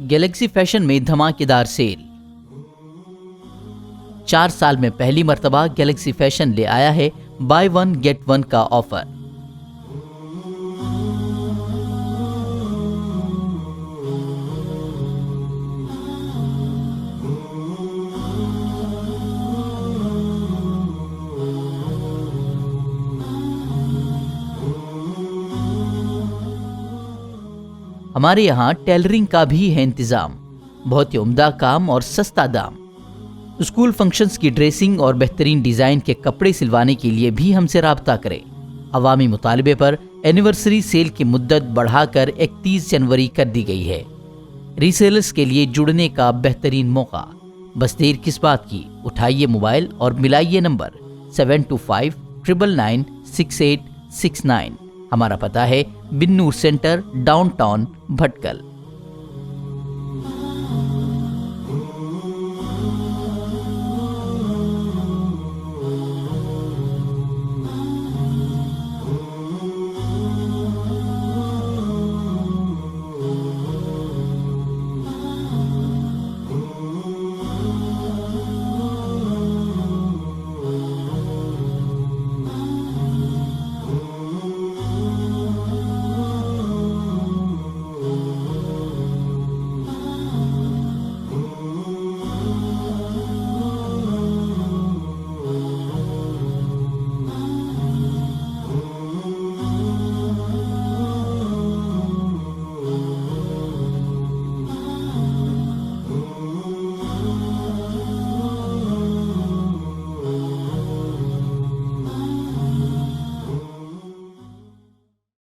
Galaxy fashion में धमाकेदार cell. 4 साल में पहली मर्तबा गैलेक्सी फैशन ले आया है बाय वन गेट वन का ऑफर। हमारे यहाँ टेलरिंग का भी है इंतजाम, बहुत ही उम्दा काम और सस्ता दाम। स्कूल फंक्शंस की ड्रेसिंग और बेहतरीन डिजाइन के कपड़े सिलवाने के लिए भी हमसे राब्ता करें। अवामी मुतालबे पर एनिवर्सरी सेल की मुद्दत बढ़ाकर 31 जनवरी कर दी गई है। रीसेलर्स के लिए जुड़ने का बेहतरीन मौका, बस देर किस बात की, उठाइए मोबाइल और मिलाइए नंबर 7259996869। हमारा पता है बिन्नूर सेंटर, डाउनटाउन, भटकल।